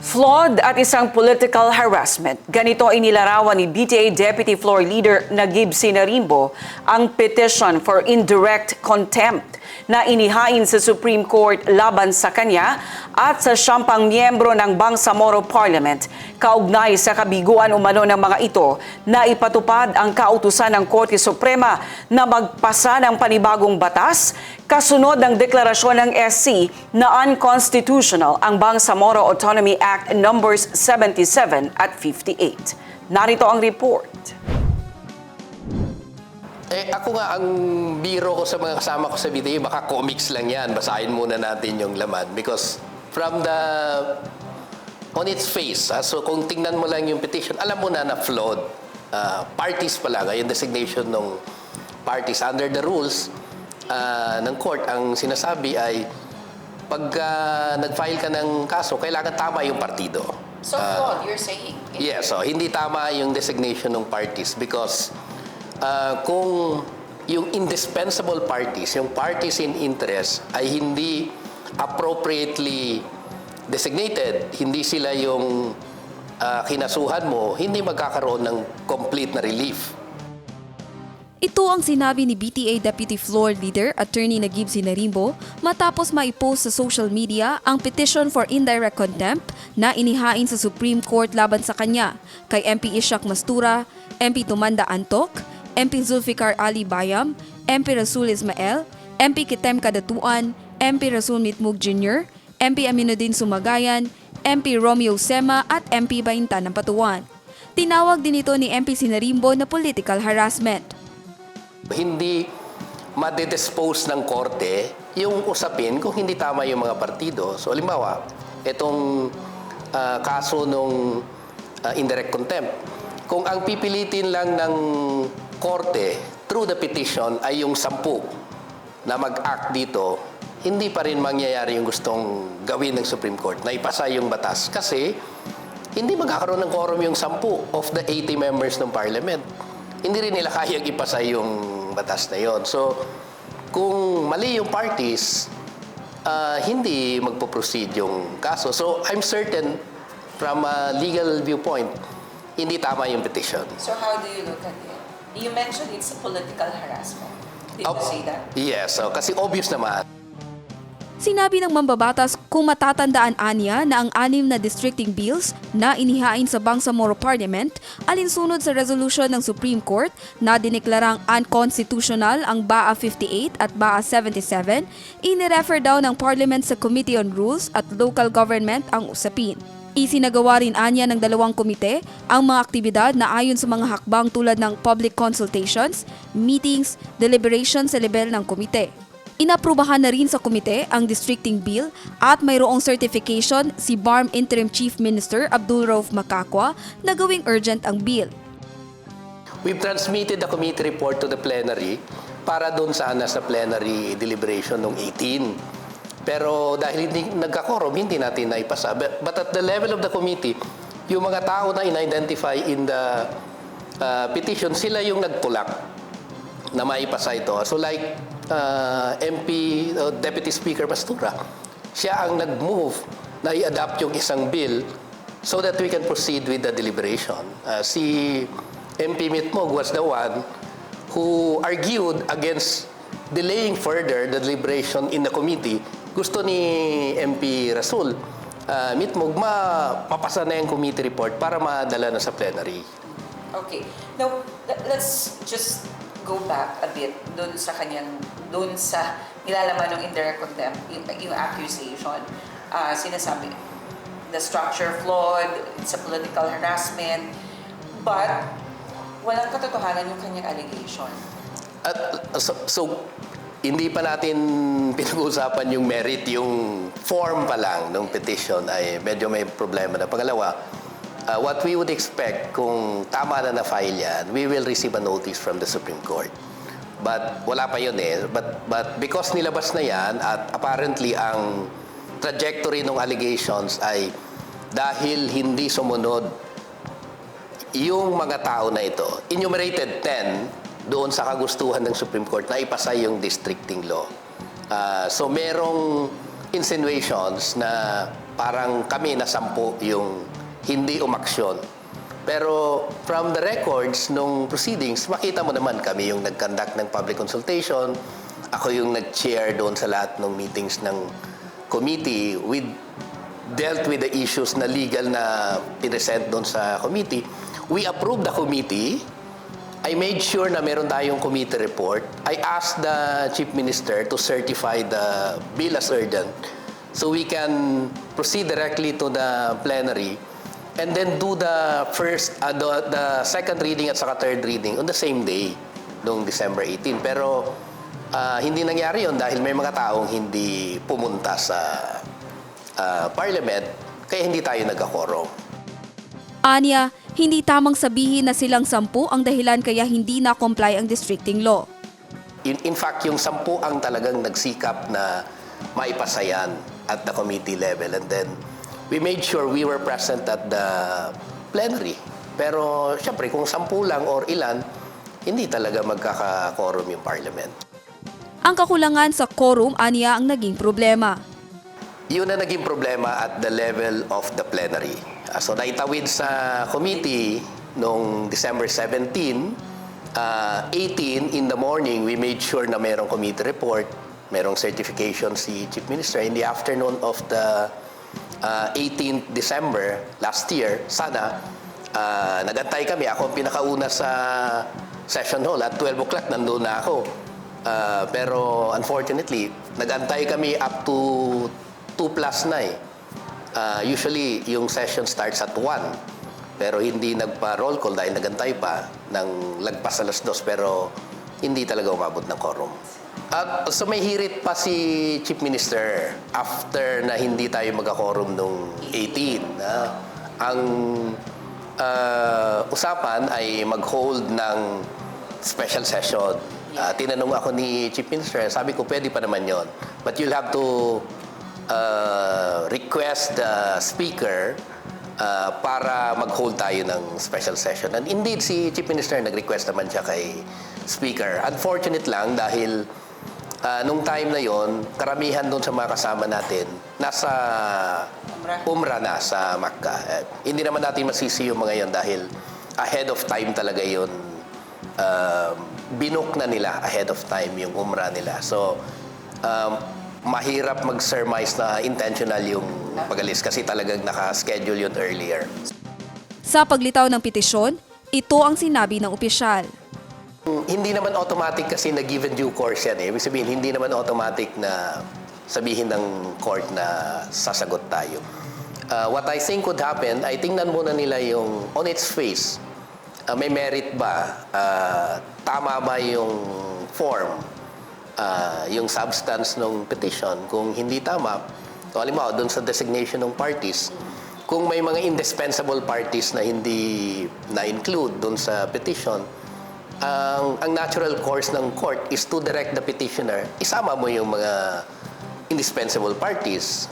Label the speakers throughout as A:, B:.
A: Flawed at isang political harassment. Ganito inilarawan ni BTA Deputy Floor Leader Naguib Sinarimbo ang petition for indirect contempt na inihain sa Supreme Court laban sa kanya at sa siyang pang miyembro ng Bangsamoro Parliament kaugnay sa kabiguan umano ng mga ito na ipatupad ang kautusan ng Korte Suprema na magpasa ng panibagong batas kasunod ng deklarasyon ng SC na unconstitutional ang Bangsamoro Autonomy Act numbers 77 at 58. Narito ang report.
B: Ako nga, ang biro ko sa mga kasama ko sa BTA, baka comics lang yan. Basahin muna natin yung laman. Because from on its face, so kung tingnan mo lang yung petition, alam mo na flawed. Parties pala, yung designation ng parties. Under the rules ng court, ang sinasabi ay pag nag-file ka ng kaso, kailangan tama yung partido.
C: So flawed, you're saying?
B: Yes, so hindi tama yung designation ng parties because kung yung indispensable parties, yung parties in interest ay hindi appropriately designated, hindi sila yung kinasuhan mo, hindi magkakaroon ng complete na relief.
D: Ito ang sinabi ni BTA Deputy Floor Leader Attorney Naguib Sinarimbo matapos maipost sa social media ang petition for indirect contempt na inihain sa Supreme Court laban sa kanya kay MP Ishak Mastura, MP Tumanda Antok, MP Zulfikar Ali Bayam, MP Rasul Ismael, MP Kitem Kadatuan, MP Rasul Mitmug Jr., MP Aminuddin Sumagayan, MP Romeo Sema at MP Baintan ng Patuan. Tinawag din ito ni MP Sinarimbo na political harassment.
B: Hindi madedispose ng korte yung usapin kung hindi tama yung mga partido. So, halimbawa, itong kaso nung indirect contempt, kung ang pipilitin lang ng korte through the petition ay yung 10 na mag-act dito, hindi pa rin mangyayari yung gustong gawin ng Supreme Court na ipasa yung batas kasi hindi magkakaroon ng quorum yung 10 of the 80 members ng Parliament. Hindi rin nila kayang ipasa yung batas na yon. So, kung mali yung parties, hindi magpo-proceed yung kaso. So, I'm certain from a legal viewpoint, hindi tama yung petition.
C: So how do you look at it? You mentioned it's a political harassment. Did you say that?
B: Yes, so, kasi obvious naman.
D: Sinabi ng mambabatas kung matatandaan anya na ang 6 na districting bills na inihain sa Bangsamoro Parliament alinsunod sa resolution ng Supreme Court na dineklarang unconstitutional ang BAA 58 at BAA 77, inirefer daw ng Parliament sa Committee on Rules at Local Government ang usapin. Isinagawa rin anya ng 2 komite ang mga aktibidad na ayon sa mga hakbang tulad ng public consultations, meetings, deliberations sa level ng komite. Inaprubahan na rin sa komite ang districting bill at mayroong certification si BARM Interim Chief Minister Abdul Rauf Makakwa na gawing urgent ang bill.
B: We've transmitted the committee report to the plenary para doon sana sa plenary deliberation noong 18. Pero dahil hindi nagka-quorum, hindi natin naipasa. But at the level of the committee, yung mga tao na in-identify in the petition, sila yung nagtulak na maipasa ito. So like MP, Deputy Speaker Mastura, siya ang nag-move na i-adapt yung isang bill so that we can proceed with the deliberation. Si MP Mitmog was the one who argued against delaying further the deliberation in the committee. Gusto ni MP Rasul Mitmog mapasa na yung committee report para madala na sa plenary.
C: Okay. Now, let's just go back a bit doon sa nilalaman ng indirect contempt, yung accusation. Sinasabi, the structure flawed, it's a political harassment, but walang katotohanan yung kanyang allegation.
B: So, hindi pa natin pinag-uusapan yung merit, yung form pa lang ng petition ay medyo may problema na. Pangalawa, what we would expect kung tama na na-file yan, we will receive a notice from the Supreme Court. But wala pa yun eh. But because nilabas na yan at apparently ang trajectory ng allegations ay dahil hindi sumunod yung mga tao na ito, enumerated 10 doon sa kagustuhan ng Supreme Court na ipasa yung districting law. So merong insinuations na parang kami na 10 yung hindi umaksyon. Pero from the records nung proceedings, makita mo naman kami yung nag-conduct ng public consultation. Ako yung nag-chair doon sa lahat ng meetings ng committee. We dealt with the issues na legal na present doon sa committee. We approved the committee. I made sure na meron tayong committee report. I asked the Chief Minister to certify the bill as urgent so we can proceed directly to the plenary and then do the second reading at saka third reading on the same day, noong December 18. Pero hindi nangyari yon dahil may mga taong hindi pumunta sa Parliament, kaya hindi tayo nagka-quorum.
D: Anya, hindi tamang sabihin na silang 10 ang dahilan kaya hindi na-comply ang districting law.
B: In fact, yung 10 ang talagang nagsikap na maipasayan at the committee level. And then, we made sure we were present at the plenary. Pero, syempre, kung 10 lang or ilan, hindi talaga magkaka-quorum yung Parliament.
D: Ang kakulangan sa quorum, anya ang naging problema.
B: Yun na naging problema at the level of the plenary. So, naitawid sa committee noong December 17, 18 in the morning, we made sure na merong committee report, merong certification si Chief Minister. In the afternoon of the 18th December last year, nagantay kami. Ako ang pinakauna sa session hall at 12 o'clock nandun na ako. Pero unfortunately, nagantay kami up to 2 plus na eh. Usually, yung session starts at 1. Pero hindi nagpa-roll call dahil nagantay pa ng lagpas alas 2. Pero hindi talaga umabot ng quorum. So may hirit pa si Chief Minister after na hindi tayo magka-quorum nung 18. Ang usapan ay mag-hold ng special session. Tinanong ako ni Chief Minister, sabi ko pwede pa naman yon. But you'll have to request the speaker para mag-hold tayo ng special session. And indeed, si Chief Minister nag-request naman siya kay speaker. Unfortunate lang dahil nung time na yon, karamihan doon sa mga kasama natin nasa Umrah na sa Makkah. Hindi naman natin masisi yung mga yon dahil ahead of time talaga yon. Binook na nila ahead of time yung Umrah nila. So, mahirap mag-surmise na intentional yung pag-alis kasi talagang naka-schedule yun earlier.
D: Sa paglitaw ng petisyon, ito ang sinabi ng opisyal.
B: Hindi naman automatic kasi na given due course yan eh. Ibig sabihin, hindi naman automatic na sabihin ng court na sasagot tayo. What I think would happen, ay tingnan muna nila yung on its face. May merit ba? Tama ba yung form? Yung substance ng petition. Kung hindi tama, so halimbawa, doon sa designation ng parties, kung may mga indispensable parties na hindi na-include doon sa petition, ang natural course ng court is to direct the petitioner, isama mo yung mga indispensable parties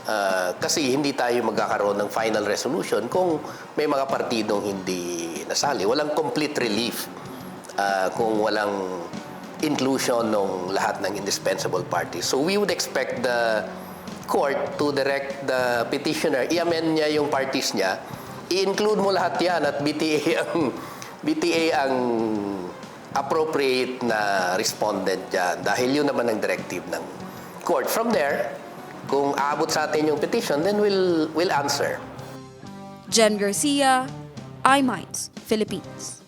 B: kasi hindi tayo magkakaroon ng final resolution kung may mga partidong hindi nasali. Walang complete relief kung walang inclusion ng lahat ng indispensable parties. So we would expect the court to direct the petitioner, i-amend niya yung parties niya, i-include mo lahat yan at BTA ang appropriate na respondent dyan dahil yun naman ang directive ng court. From there, kung aabot sa atin yung petition, then we'll answer.
D: Jen Garcia, iMinds, Philippines.